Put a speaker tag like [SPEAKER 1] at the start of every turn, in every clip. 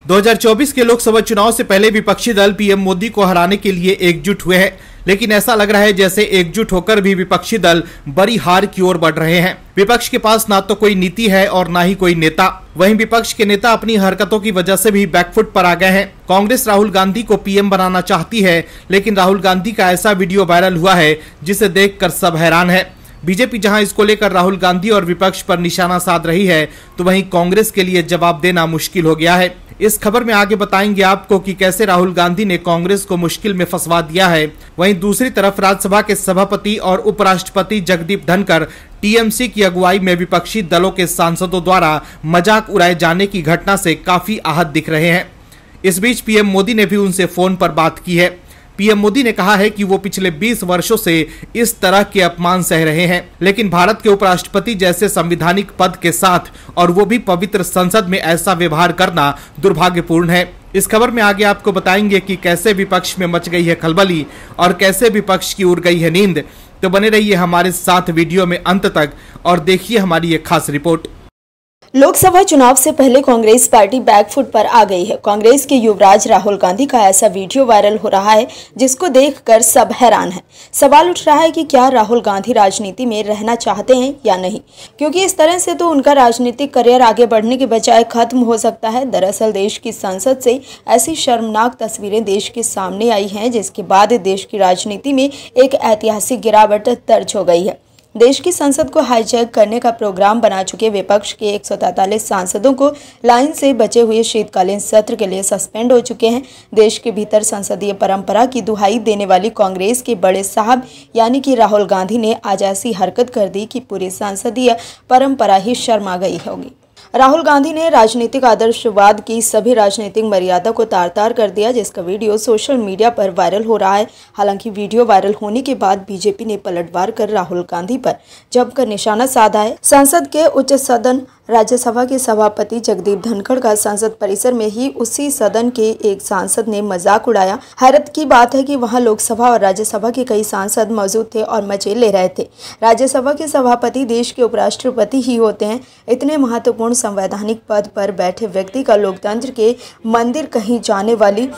[SPEAKER 1] 2024 के लोकसभा चुनाव से पहले विपक्षी दल पीएम मोदी को हराने के लिए एकजुट हुए हैं, लेकिन ऐसा लग रहा है जैसे एकजुट होकर भी विपक्षी दल बड़ी हार की ओर बढ़ रहे हैं। विपक्ष के पास ना तो कोई नीति है और ना ही कोई नेता। वहीं विपक्ष के नेता अपनी हरकतों की वजह से भी बैकफुट पर आ गए हैं। कांग्रेस राहुल गांधी को पीएम बनाना चाहती है, लेकिन राहुल गांधी का ऐसा वीडियो वायरल हुआ है जिसे देखकर सब हैरान है। बीजेपी जहां इसको लेकर राहुल गांधी और विपक्ष पर निशाना साध रही है, तो वहीं कांग्रेस के लिए जवाब देना मुश्किल हो गया है। इस खबर में आगे बताएंगे आपको कि कैसे राहुल गांधी ने कांग्रेस को मुश्किल में फंसवा दिया है। वहीं दूसरी तरफ राज्यसभा के सभापति और उपराष्ट्रपति जगदीप धनखड़ टीएमसी की अगुवाई में विपक्षी दलों के सांसदों द्वारा मजाक उड़ाए जाने की घटना से काफी आहत दिख रहे हैं। इस बीच पीएम मोदी ने भी उनसे फोन पर बात की है। पीएम मोदी ने कहा है कि वो पिछले 20 वर्षों से इस तरह के अपमान सह रहे हैं, लेकिन भारत के उपराष्ट्रपति जैसे संवैधानिक पद के साथ और वो भी पवित्र संसद में ऐसा व्यवहार करना दुर्भाग्यपूर्ण है। इस खबर में आगे आपको बताएंगे कि कैसे विपक्ष में मच गई है खलबली और कैसे विपक्ष की उड़ गई है नींद। तो बने रहिए हमारे साथ वीडियो में अंत तक और देखिए हमारी एक खास रिपोर्ट।
[SPEAKER 2] लोकसभा चुनाव से पहले कांग्रेस पार्टी बैकफुट पर आ गई है। कांग्रेस के युवराज राहुल गांधी का ऐसा वीडियो वायरल हो रहा है जिसको देखकर सब हैरान हैं। सवाल उठ रहा है कि क्या राहुल गांधी राजनीति में रहना चाहते हैं या नहीं, क्योंकि इस तरह से तो उनका राजनीतिक करियर आगे बढ़ने के बजाय खत्म हो सकता है। दरअसल देश की संसद से ऐसी शर्मनाक तस्वीरें देश के सामने आई हैं जिसके बाद देश की राजनीति में एक ऐतिहासिक गिरावट दर्ज हो गई है। देश की संसद को हाईजैक करने का प्रोग्राम बना चुके विपक्ष के 143 सांसदों को लाइन से बचे हुए शीतकालीन सत्र के लिए सस्पेंड हो चुके हैं। देश के भीतर संसदीय परंपरा की दुहाई देने वाली कांग्रेस के बड़े साहब यानी कि राहुल गांधी ने आज ऐसी हरकत कर दी कि पूरी संसदीय परंपरा ही शर्मा गई होगी। राहुल गांधी ने राजनीतिक आदर्शवाद की सभी राजनीतिक मर्यादा को तार-तार कर दिया, जिसका वीडियो सोशल मीडिया पर वायरल हो रहा है। हालांकि वीडियो वायरल होने के बाद बीजेपी ने पलटवार कर राहुल गांधी पर जमकर निशाना साधा है। संसद के उच्च सदन राज्यसभा के सभापति जगदीप धनखड़ का संसद परिसर में ही उसी सदन के एक सांसद ने मजाक उड़ाया। हैरत की बात है कि वहां लोकसभा और राज्यसभा के कई सांसद मौजूद थे और मजे ले रहे थे। राज्यसभा के सभापति देश के उपराष्ट्रपति ही होते हैं। इतने महत्वपूर्ण संवैधानिक पद पर बैठे व्यक्ति का लोकतंत्र के मंदिर कहीं जाने वाली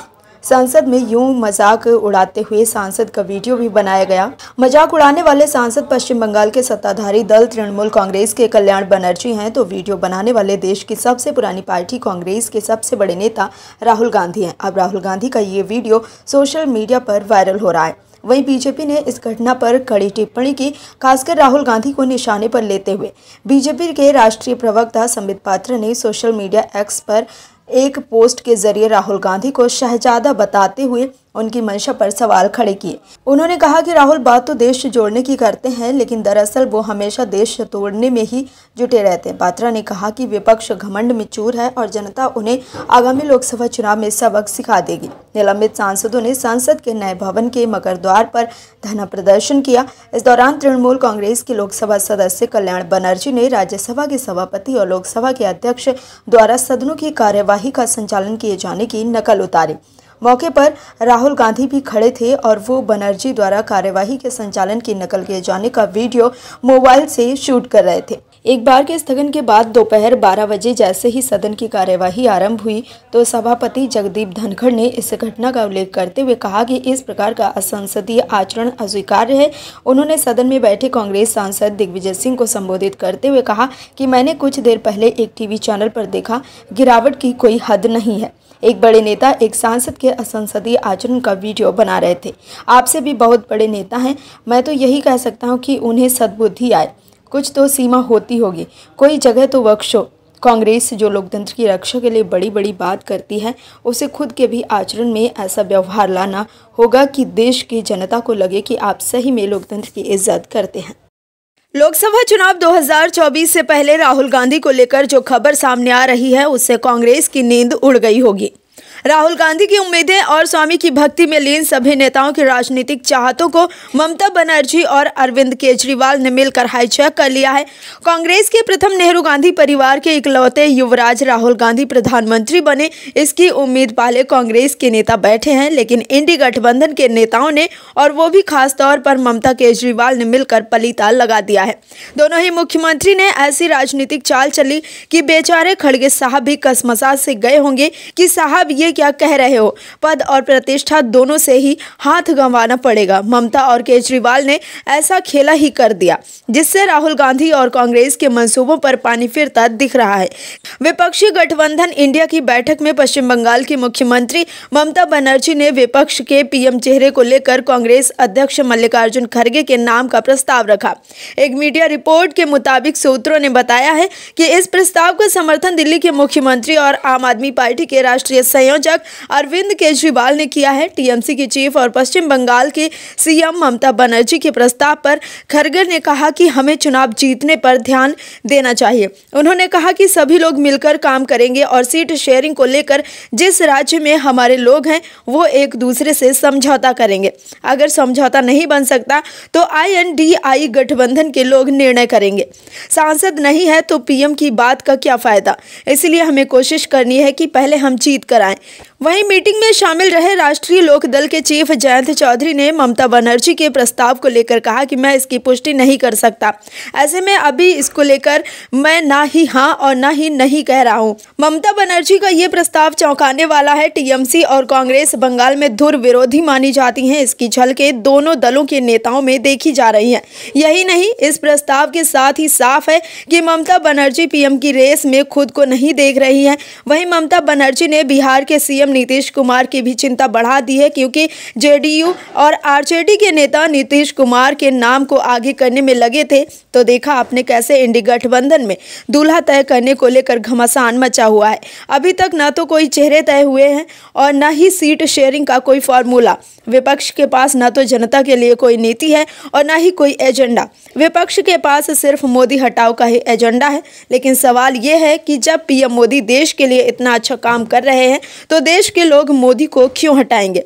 [SPEAKER 2] संसद में यूं मजाक उड़ाते हुए सांसद का वीडियो भी बनाया गया। मजाक उड़ाने वाले सांसद पश्चिम बंगाल के सत्ताधारी दल तृणमूल कांग्रेस के कल्याण बनर्जी हैं, तो वीडियो बनाने वाले देश की सबसे पुरानी पार्टी कांग्रेस के सबसे बड़े नेता राहुल गांधी हैं। अब राहुल गांधी का ये वीडियो सोशल मीडिया पर वायरल हो रहा है। वहीं बीजेपी ने इस घटना पर कड़ी टिप्पणी की, खासकर राहुल गांधी को निशाने पर लेते हुए। बीजेपी के राष्ट्रीय प्रवक्ता संबित पात्रा ने सोशल मीडिया एक्स पर एक पोस्ट के जरिए राहुल गांधी को शहजादा बताते हुए उनकी मंशा पर सवाल खड़े किए। उन्होंने कहा कि राहुल बात तो देश जोड़ने की करते हैं, लेकिन दरअसल वो हमेशा देश तोड़ने में ही जुटे रहते हैं। पात्रा ने कहा कि विपक्ष घमंड में चूर है और जनता उन्हें आगामी लोकसभा चुनाव में सबक सिखा देगी। निलंबित सांसदों ने संसद के नए भवन के मकर द्वार पर धरना प्रदर्शन किया। इस दौरान तृणमूल कांग्रेस के लोकसभा सदस्य कल्याण बनर्जी ने राज्यसभा के सभापति और लोकसभा के अध्यक्ष द्वारा सदनों की कार्यवाही का संचालन किए जाने की नकल उतारी। मौके पर राहुल गांधी भी खड़े थे और वो बनर्जी द्वारा कार्यवाही के संचालन की नकल किए जाने का वीडियो मोबाइल से शूट कर रहे थे। एक बार के स्थगन के बाद दोपहर 12 बजे जैसे ही सदन की कार्यवाही आरंभ हुई, तो सभापति जगदीप धनखड़ ने इस घटना का उल्लेख करते हुए कहा कि इस प्रकार का असंसदीय आचरण अस्वीकार्य है। उन्होंने सदन में बैठे कांग्रेस सांसद दिग्विजय सिंह को संबोधित करते हुए कहा कि मैंने कुछ देर पहले एक टीवी चैनल पर देखा, गिरावट की कोई हद नहीं है। एक बड़े नेता एक सांसद के असंसदीय आचरण का वीडियो बना रहे थे। आपसे भी बहुत बड़े नेता हैं, मैं तो यही कह सकता हूं कि उन्हें सद्बुद्धि आए। कुछ तो सीमा होती होगी, कोई जगह तो बख्शो। कांग्रेस जो लोकतंत्र की रक्षा के लिए बड़ी बड़ी बात करती है, उसे खुद के भी आचरण में ऐसा व्यवहार लाना होगा कि देश की जनता को लगे कि आप सही में लोकतंत्र की इज्जत करते हैं। लोकसभा चुनाव 2024 से पहले राहुल गांधी को लेकर जो खबर सामने आ रही है, उससे कांग्रेस की नींद उड़ गई होगी। राहुल गांधी की उम्मीदें और स्वामी की भक्ति में लीन सभी नेताओं की राजनीतिक चाहतों को ममता बनर्जी और अरविंद केजरीवाल ने मिलकर हाईजैक कर लिया है। कांग्रेस के प्रथम नेहरू गांधी परिवार के इकलौते युवराज राहुल गांधी प्रधानमंत्री बने, इसकी उम्मीद वाले कांग्रेस के नेता बैठे हैं, लेकिन इंडी गठबंधन के नेताओं ने, और वो भी खास तौर पर ममता केजरीवाल ने मिलकर पलीता लगा दिया है। दोनों ही मुख्यमंत्री ने ऐसी राजनीतिक चाल चली कि बेचारे खड़गे साहब भी कसमसा से गए होंगे कि साहब ये क्या कह रहे हो, पद और प्रतिष्ठा दोनों से ही हाथ गंवाना पड़ेगा। ममता और केजरीवाल ने ऐसा खेला ही कर दिया जिससे राहुल गांधी और कांग्रेस के मंसूबों पर पानी फिरता दिख रहा है। विपक्षी गठबंधन इंडिया की बैठक में पश्चिम बंगाल की मुख्यमंत्री ममता बनर्जी ने विपक्ष के पीएम चेहरे को लेकर कांग्रेस अध्यक्ष मल्लिकार्जुन खड़गे के नाम का प्रस्ताव रखा। एक मीडिया रिपोर्ट के मुताबिक सूत्रों ने बताया है कि इस प्रस्ताव का समर्थन दिल्ली के मुख्यमंत्री और आम आदमी पार्टी के राष्ट्रीय संयोजक अरविंद केजरीवाल ने किया है। टीएमसी की चीफ और पश्चिम बंगाल के सीएम ममता बनर्जी के प्रस्ताव पर खड़गे ने कहा कि हमें चुनाव जीतने पर ध्यान देना चाहिए। उन्होंने कहा कि सभी लोग मिलकर काम करेंगे और सीट शेयरिंग को लेकर जिस राज्य में हमारे लोग हैं वो एक दूसरे से समझौता करेंगे। अगर समझौता नहीं बन सकता तो INDI गठबंधन के लोग निर्णय करेंगे। सांसद नहीं है तो पीएम की बात का क्या फायदा, इसलिए हमें कोशिश करनी है कि पहले हम जीत कर आएं। वहीं मीटिंग में शामिल रहे राष्ट्रीय लोकदल के चीफ जयंत चौधरी ने ममता बनर्जी के प्रस्ताव को लेकर कहा कि मैं इसकी पुष्टि नहीं कर सकता, ऐसे में अभी इसको लेकर मैं ना ही हाँ और ना ही नहीं कह रहा हूँ। ममता बनर्जी का ये प्रस्ताव चौंकाने वाला है। टीएमसी और कांग्रेस बंगाल में धुर विरोधी मानी जाती हैं, इसकी झलकें दोनों दलों के नेताओं में देखी जा रही हैं। यही नहीं, इस प्रस्ताव के साथ ही साफ है कि ममता बनर्जी पीएम की रेस में खुद को नहीं देख रही है। वहीं ममता बनर्जी ने बिहार के सीएम नीतीश कुमार की भी चिंता बढ़ा दी है, क्योंकि जेडीयू और आरजेडी के नेता नीतीश कुमार के नाम को आगे करने में लगे थे, तो देखा आपने कैसे इंडी गठबंधन में दूल्हा तय करने को लेकर घमासान मचा हुआ है। अभी तक ना तो कोई चेहरे तय हुए हैं और ना ही सीट शेयरिंग का कोई फॉर्मूला। विपक्ष के पास ना तो जनता के लिए कोई नीति है और ना ही कोई एजेंडा। विपक्ष के पास सिर्फ मोदी हटाओ का ही एजेंडा है। लेकिन सवाल यह है कि जब पीएम मोदी देश के लिए इतना अच्छा काम कर रहे हैं तो देश के लोग मोदी को क्यों हटाएंगे।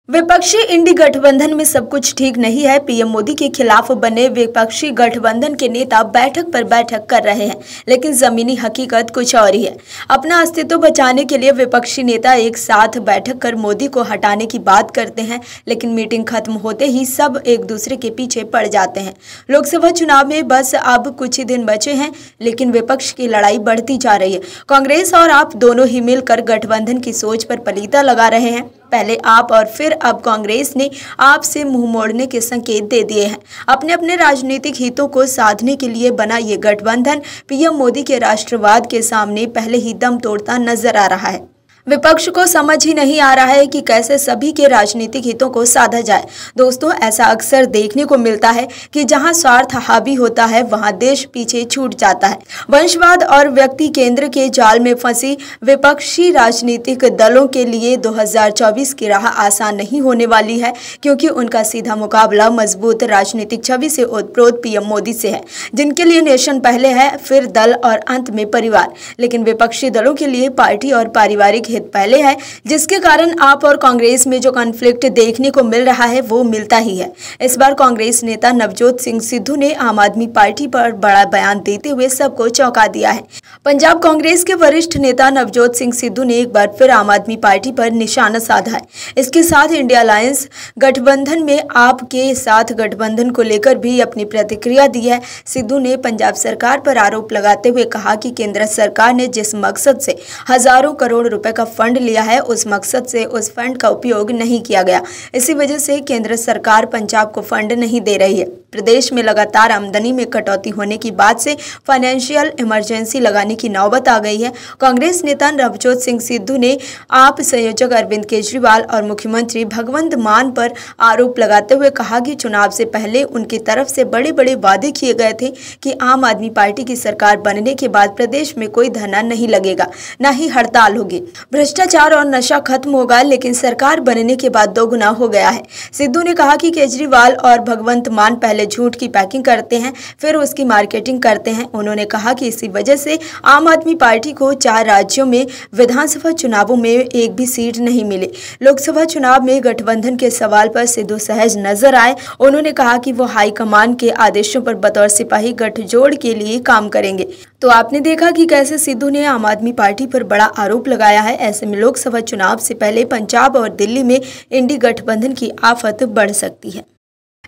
[SPEAKER 2] विपक्षी इंडी गठबंधन में सब कुछ ठीक नहीं है। पीएम मोदी के खिलाफ बने विपक्षी गठबंधन के नेता बैठक पर बैठक कर रहे हैं, लेकिन जमीनी हकीकत कुछ और ही है। अपना अस्तित्व बचाने के लिए विपक्षी नेता एक साथ बैठक कर मोदी को हटाने की बात करते हैं, लेकिन मीटिंग खत्म होते ही सब एक दूसरे के पीछे पड़ जाते हैं। लोकसभा चुनाव में बस अब कुछ ही दिन बचे हैं, लेकिन विपक्ष की लड़ाई बढ़ती जा रही है। कांग्रेस और आप दोनों ही मिलकर गठबंधन की सोच पर पलीता लगा रहे हैं। पहले आप और फिर अब कांग्रेस ने आपसे मुंह मोड़ने के संकेत दे दिए हैं। अपने अपने राजनीतिक हितों को साधने के लिए बना ये गठबंधन पीएम मोदी के राष्ट्रवाद के सामने पहले ही दम तोड़ता नजर आ रहा है। विपक्ष को समझ ही नहीं आ रहा है कि कैसे सभी के राजनीतिक हितों को साधा जाए। दोस्तों, ऐसा अक्सर देखने को मिलता है कि जहां स्वार्थ हावी होता है वहां देश पीछे छूट जाता है। वंशवाद और व्यक्ति केंद्र के जाल में फंसी विपक्षी राजनीतिक दलों के लिए 2024 की राह आसान नहीं होने वाली है, क्योंकि उनका सीधा मुकाबला मजबूत राजनीतिक छवि से ओतप्रोत पीएम मोदी से है, जिनके लिए नेशन पहले है, फिर दल और अंत में परिवार। लेकिन विपक्षी दलों के लिए पार्टी और पारिवारिक हित पहले है, जिसके कारण आप और कांग्रेस में जो कॉन्फ्लिक्ट देखने को मिल रहा है वो मिलता ही है। इस बार कांग्रेस नेता नवजोत सिंह सिद्धू ने आम आदमी पार्टी पर बड़ा बयान देते हुए सबको चौंका दिया है। पंजाब कांग्रेस के वरिष्ठ नेता नवजोत सिंह सिद्धू ने एक बार फिर आम आदमी पार्टी पर निशाना साधा है। इसके साथ इंडिया अलायंस गठबंधन में आपके साथ गठबंधन को लेकर भी अपनी प्रतिक्रिया दी है। सिद्धू ने पंजाब सरकार पर आरोप लगाते हुए कहा कि केंद्र सरकार ने जिस मकसद से हजारों करोड़ रुपए का फंड लिया है, उस मकसद से उस फंड का उपयोग नहीं किया गया। इसी वजह से केंद्र सरकार पंजाब को फंड नहीं दे रही है। प्रदेश में लगातार आमदनी में कटौती होने की बात से फाइनेंशियल इमरजेंसी लगाने की नौबत आ गई है। कांग्रेस नेता नवजोत सिंह सिद्धू ने आप संयोजक अरविंद केजरीवाल और मुख्यमंत्री भगवंत मान पर आरोप लगाते हुए कहा कि चुनाव से पहले उनकी तरफ से बड़े बड़े वादे किए गए थे कि आम आदमी पार्टी की सरकार बनने के बाद प्रदेश में कोई धरना नहीं लगेगा, न ही हड़ताल होगी। भ्रष्टाचार और नशा खत्म होगा, लेकिन सरकार बनने के बाद दोगुना हो गया है। सिद्धू ने कहा कि केजरीवाल और भगवंत मान पहले झूठ की पैकिंग करते हैं, फिर उसकी मार्केटिंग करते हैं। उन्होंने कहा कि इसी वजह से आम आदमी पार्टी को 4 राज्यों में विधानसभा चुनावों में एक भी सीट नहीं मिली। लोकसभा चुनाव में गठबंधन के सवाल पर सिद्धू सहज नजर आए। उन्होंने कहा कि वो हाईकमान के आदेशों पर बतौर सिपाही गठजोड़ के लिए काम करेंगे। तो आपने देखा कि कैसे सिद्धू ने आम आदमी पार्टी पर बड़ा आरोप लगाया है। ऐसे में लोकसभा चुनाव से पहले पंजाब और दिल्ली में इंडी गठबंधन की आफत बढ़ सकती है।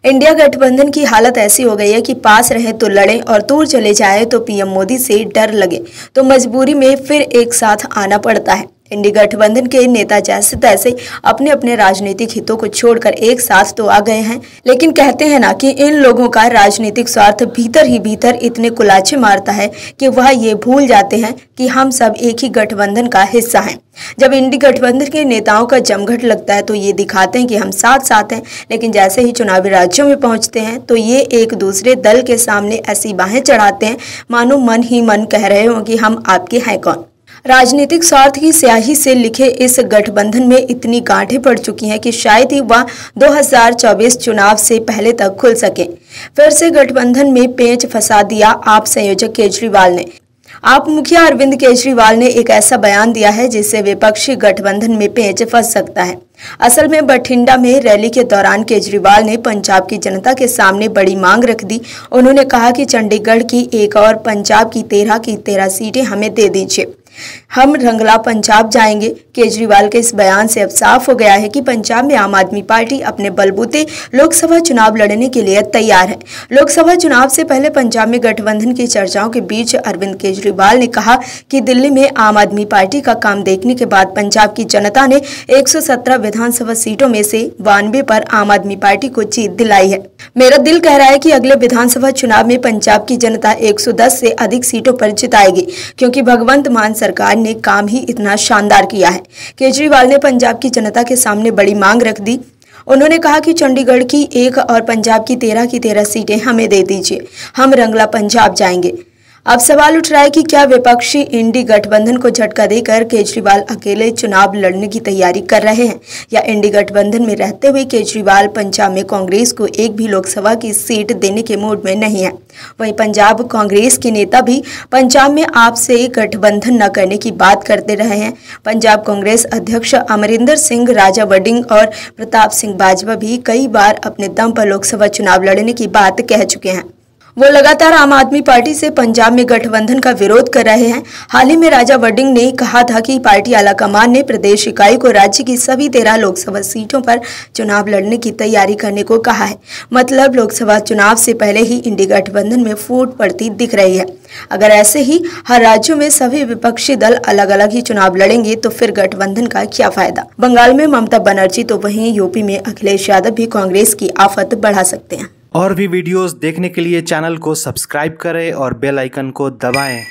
[SPEAKER 2] इंडिया गठबंधन की हालत ऐसी हो गई है कि पास रहे तो लड़े और दूर चले जाए तो पीएम मोदी से डर लगे तो मजबूरी में फिर एक साथ आना पड़ता है। इंडी गठबंधन के नेता जैसे तैसे अपने अपने राजनीतिक हितों को छोड़कर एक साथ तो आ गए हैं, लेकिन कहते हैं ना कि इन लोगों का राजनीतिक स्वार्थ भीतर ही भीतर इतने कुलाचे मारता है कि वह ये भूल जाते हैं कि हम सब एक ही गठबंधन का हिस्सा हैं। जब इंडी गठबंधन के नेताओं का जमघट लगता है तो ये दिखाते हैं कि हम साथ साथ हैं, लेकिन जैसे ही चुनावी राज्यों में पहुंचते हैं तो ये एक दूसरे दल के सामने ऐसी बाहें चढ़ाते हैं मानो मन ही मन कह रहे हो कि हम आपके हैं कौन। राजनीतिक स्वार्थ की स्याही से लिखे इस गठबंधन में इतनी गांठें पड़ चुकी हैं कि शायद ही वह 2024 चुनाव से पहले तक खुल सके। फिर से गठबंधन में पेंच फंसा दिया आप संयोजक केजरीवाल ने। आप मुखिया अरविंद केजरीवाल ने एक ऐसा बयान दिया है जिससे विपक्षी गठबंधन में पेंच फंस सकता है। असल में बठिंडा में रैली के दौरान केजरीवाल ने पंजाब की जनता के सामने बड़ी मांग रख दी। उन्होंने कहा कि चंडीगढ़ की 1 और पंजाब की 13 सीटें हमें दे दीजिए, हम रंगला पंजाब जाएंगे। केजरीवाल के इस बयान से अब साफ हो गया है कि पंजाब में आम आदमी पार्टी अपने बलबूते लोकसभा चुनाव लड़ने के लिए तैयार है। लोकसभा चुनाव से पहले पंजाब में गठबंधन की चर्चाओं के बीच अरविंद केजरीवाल ने कहा कि दिल्ली में आम आदमी पार्टी का काम देखने के बाद पंजाब की जनता ने 117 विधानसभा सीटों में से 92 पर आम आदमी पार्टी को जीत दिलाई है। मेरा दिल कह रहा है कि अगले विधानसभा चुनाव में पंजाब की जनता 110 से अधिक सीटों पर जिताएगी, क्योंकि भगवंत मान सरकार ने काम ही इतना शानदार किया है। केजरीवाल ने पंजाब की जनता के सामने बड़ी मांग रख दी। उन्होंने कहा कि चंडीगढ़ की 1 और पंजाब की 13 सीटें हमें दे दीजिए, हम रंगला पंजाब जाएंगे। अब सवाल उठ रहा है कि क्या विपक्षी इंडी गठबंधन को झटका देकर केजरीवाल अकेले चुनाव लड़ने की तैयारी कर रहे हैं, या इंडी गठबंधन में रहते हुए केजरीवाल पंजाब में कांग्रेस को एक भी लोकसभा की सीट देने के मूड में नहीं है। वहीं पंजाब कांग्रेस के नेता भी पंजाब में आपसे गठबंधन न करने की बात करते रहे हैं। पंजाब कांग्रेस अध्यक्ष अमरिंदर सिंह राजा वडिंग और प्रताप सिंह बाजवा भी कई बार अपने दम पर लोकसभा चुनाव लड़ने की बात कह चुके हैं। वो लगातार आम आदमी पार्टी से पंजाब में गठबंधन का विरोध कर रहे हैं। हाल ही में राजा वडिंग ने कहा था कि पार्टी आलाकमान ने प्रदेश इकाई को राज्य की सभी 13 लोकसभा सीटों पर चुनाव लड़ने की तैयारी करने को कहा है। मतलब लोकसभा चुनाव से पहले ही इंडी गठबंधन में फूट पड़ती दिख रही है। अगर ऐसे ही हर राज्यों में सभी विपक्षी दल अलग अलग ही चुनाव लड़ेंगे तो फिर गठबंधन का क्या फायदा। बंगाल में ममता बनर्जी तो वहीं यूपी में अखिलेश यादव भी कांग्रेस की आफत बढ़ा सकते हैं।
[SPEAKER 1] और भी वीडियोस देखने के लिए चैनल को सब्सक्राइब करें और बेल आइकन को दबाएं।